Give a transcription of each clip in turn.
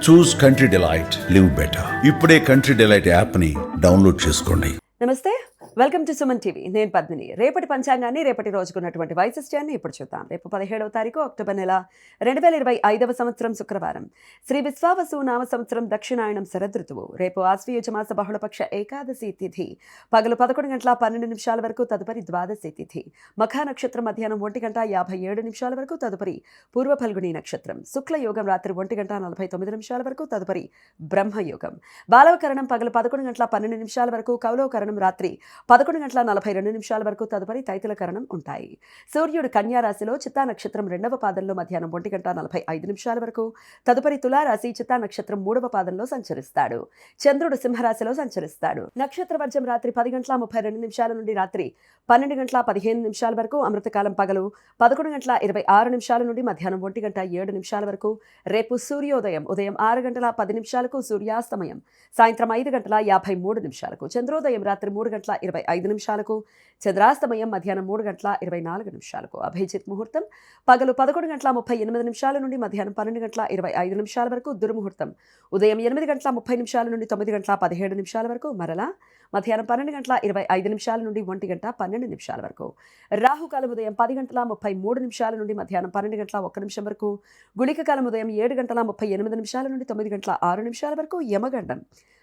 చూస్ country delight, live better. ఇప్పుడే country delight యాప్ని download చేసుకోండి. నమస్తే, వెల్కమ్ టు సుమన్ టీవీ. నేను పద్మిని. రేపటి పంచాంగాన్ని, రేపటి రోజుకున్నటువంటి వైశిష్ట్యాన్ని ఇప్పుడు చూద్దాం. రేపు 17వ తారీఖు అక్టోబర్ నెల 2025వ సంవత్సరం శుక్రవారం. శ్రీ విశ్వావసు నామ సంవత్సరం దక్షిణాయనం శరదృతువు. రేపు ఆశ్వయుజ మాస బహుళపక్ష ఏకాదశి తిథి పగలు 11:12 వరకు, తదుపరి ద్వాదశి తిథి. మఖా నక్షత్రం మధ్యాహ్నం 1:57 వరకు, తదుపరి పూర్వ ఫల్గుణి నక్షత్రం. శుక్లయోగం రాత్రి 1:49 వరకు, తదుపరి బ్రహ్మయోగం. బాలవకరణం పగలు 11:12 వరకు, కౌలవకరణం రాత్రి 11:42 వరకు, తదుపరి తైతులకరణం ఉంటాయి. సూర్యుడు కన్యా రాశిలో చిత్తా నక్షత్రం 2వ పాదంలో మధ్యాహ్నం 1:45 వరకు, తదుపరి తులారాశి చిత్తా నక్షత్రం 3వ పాదంలో సంచరిస్తాడు. చంద్రుడు సింహరాశిలో సంచరిస్తాడు. నక్షత్ర వర్జం రాత్రి 10:32 నుండి రాత్రి 12:15 వరకు, అమృతకాలం పగలు 11:26 నుండి మధ్యాహ్నం 1:07 వరకు. రేపు సూర్యోదయం ఉదయం 6:10 సూర్యాస్తమయం సాయంత్రం 5:53. చంద్రోదయం రాత్రి 3:25, చంద్రాస్తమయం మధ్యాహ్నం 3:24. అభిజిత్ ముహూర్తం పగలు 11:38 నుండి మధ్యాహ్నం 12:25 వరకు. దుర్ముహూర్తం ఉదయం 8:30 నుండి 9:17 వరకు, మరలా మధ్యాహ్నం 12:25 నుండి 1:12 వరకు. రాహుకాలం ఉదయం 10:33 నుండి మధ్యాహ్నం 12:01 వరకు. గుళిక కాలం ఉదయం 7:38 నుండి 9:06 వరకు. యమగండం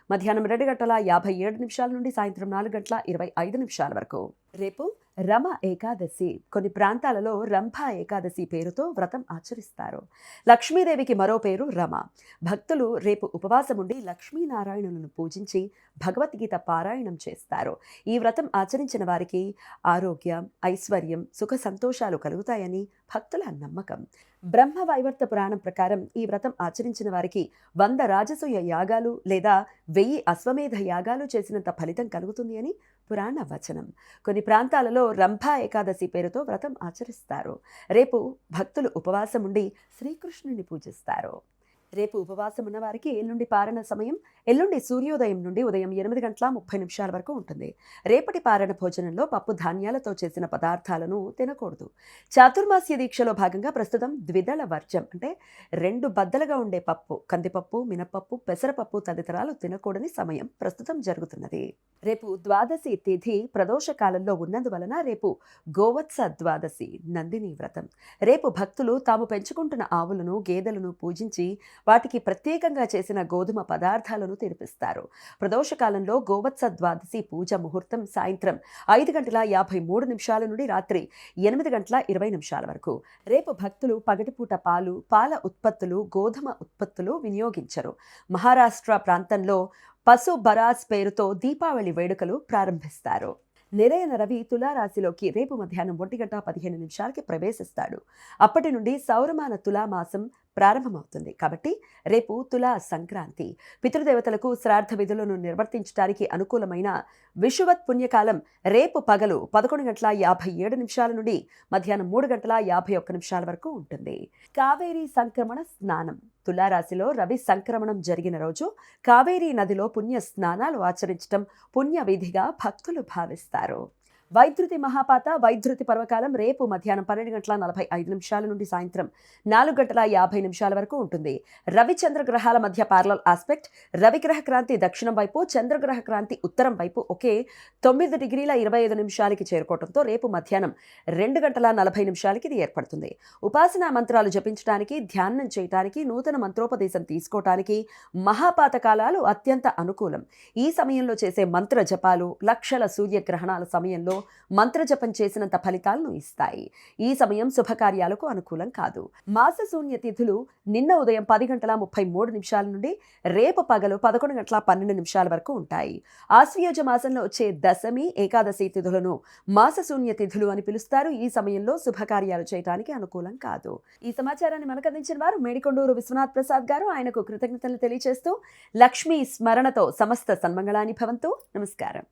మధ్యాహ్నం 2:57 నుండి సాయంత్రం 4:25 వరకు. రేపు రమ ఏకాదశి. కొన్ని ప్రాంతాలలో రంభా ఏకాదశి పేరుతో వ్రతం ఆచరిస్తారు. లక్ష్మీదేవికి మరో పేరు రమ. భక్తులు రేపు ఉపవాసం ఉండి లక్ష్మీనారాయణులను పూజించి భగవద్గీత పారాయణం చేస్తారు. ఈ వ్రతం ఆచరించిన వారికి ఆరోగ్యం, ఐశ్వర్యం, సుఖ సంతోషాలు కలుగుతాయని భక్తుల నమ్మకం. బ్రహ్మ వైవర్త పురాణం ప్రకారం ఈ వ్రతం ఆచరించిన వారికి 100 రాజసూయ యాగాలు లేదా 1000 అశ్వమేధ యాగాలు చేసినంత ఫలితం కలుగుతుంది అని పురాణ వచనం. కొన్ని ప్రాంతాలలో రంభా ఏకాదశి పేరుతో వ్రతం ఆచరిస్తారు. రేపు భక్తులు ఉపవాసం ఉండి శ్రీకృష్ణుని పూజిస్తారు. రేపు ఉపవాసం ఉన్న వారికి ఎల్లుండి పారణ సమయం ఎల్లుండి సూర్యోదయం నుండి ఉదయం 8:30 వరకు ఉంటుంది. రేపటి పారణ భోజనంలో పప్పు ధాన్యాలతో చేసిన పదార్థాలను తినకూడదు. చాతుర్మాస్య దీక్షలో భాగంగా ప్రస్తుతం ద్విదళ వర్జం అంటే 2 బద్దలుగా ఉండే పప్పు, కందిపప్పు, మినపప్పు, పెసరపప్పు తదితరాలు తినకూడని సమయం ప్రస్తుతం జరుగుతున్నది. రేపు ద్వాదశి తిథి ప్రదోష కాలంలో ఉన్నందువలన రేపు గోవత్స ద్వాదశి నందిని వ్రతం. రేపు భక్తులు తాము పెంచుకుంటున్న ఆవులను, గేదెలను పూజించి వాటికి ప్రత్యేకంగా చేసిన గోధుమ పదార్థాలను తినిపిస్తారు. ప్రదోషకాలంలో గోవత్స ద్వాదశి పూజ ముహూర్తం సాయంత్రం 5:53 నుండి రాత్రి 8:20 వరకు. రేపు భక్తులు పగటిపూట పాలు, పాల ఉత్పత్తులు, గోధుమ ఉత్పత్తులు వినియోగించరు. మహారాష్ట్ర ప్రాంతంలో పశు బరాస్ పేరుతో దీపావళి వేడుకలు ప్రారంభిస్తారు. నిరయన రవి తులారాశిలోకి రేపు మధ్యాహ్నం 1:15 ప్రవేశిస్తాడు. అప్పటి నుండి సౌరమాన తులామాసం ప్రారంభమవుతుంది. కాబట్టి రేపు తులా సంక్రాంతి. పితృదేవతలకు శ్రాద్ధ విధులను నిర్వర్తించడానికి అనుకూలమైన విషువత్ పుణ్యకాలం రేపు పగలు 11:57 నుండి మధ్యాహ్నం 3:51 వరకు ఉంటుంది. కావేరీ సంక్రమణ స్నానం. తులారాశిలో రవి సంక్రమణం జరిగిన రోజు కావేరీ నదిలో పుణ్య స్నానాలు ఆచరించడం పుణ్య విధిగా భక్తులు భావిస్తారు. వైద్యుతి మహాపాత వైద్యుతి పర్వకాలం రేపు మధ్యాహ్నం 12:45 నుండి సాయంత్రం 4:50 వరకు ఉంటుంది. రవి చంద్రగ్రహాల మధ్య పారలల్ ఆస్పెక్ట్. రవిగ్రహ క్రాంతి దక్షిణం వైపు, చంద్రగ్రహ క్రాంతి ఉత్తరం వైపు ఒకే 9:25 చేరుకోవడంతో రేపు మధ్యాహ్నం 2:40 ఇది ఏర్పడుతుంది. ఉపాసనా మంత్రాలు జపించడానికి, ధ్యానం చేయడానికి, నూతన మంత్రోపదేశం తీసుకోవటానికి మహాపాత కాలాలు అత్యంత అనుకూలం. ఈ సమయంలో చేసే మంత్ర జపాలు లక్షల సూర్యగ్రహణాల సమయంలో మంత్రజపం చేసినంత ఫలితాలను ఇస్తాయి. ఈ సమయం శుభకార్యాలకు అనుకూలం కాదు. మాసశూన్య తిథులు నిన్న ఉదయం 10:33 నుండి రేపు పగలు 11:12 వరకు ఉంటాయి. ఆశ్వయుజ మాసంలో వచ్చే దశమి, ఏకాదశి తిథులను మాసశూన్య తిథులు అని పిలుస్తారు. ఈ సమయంలో శుభకార్యాలు చేయడానికి అనుకూలం కాదు. ఈ సమాచారాన్ని మనకు అందించిన వారు మేడికొండూరు విశ్వనాథ్ ప్రసాద్ గారు. ఆయనకు కృతజ్ఞతలు తెలియజేస్తూ లక్ష్మీ స్మరణతో సమస్త సన్మంగళాని భవంతు. నమస్కారం.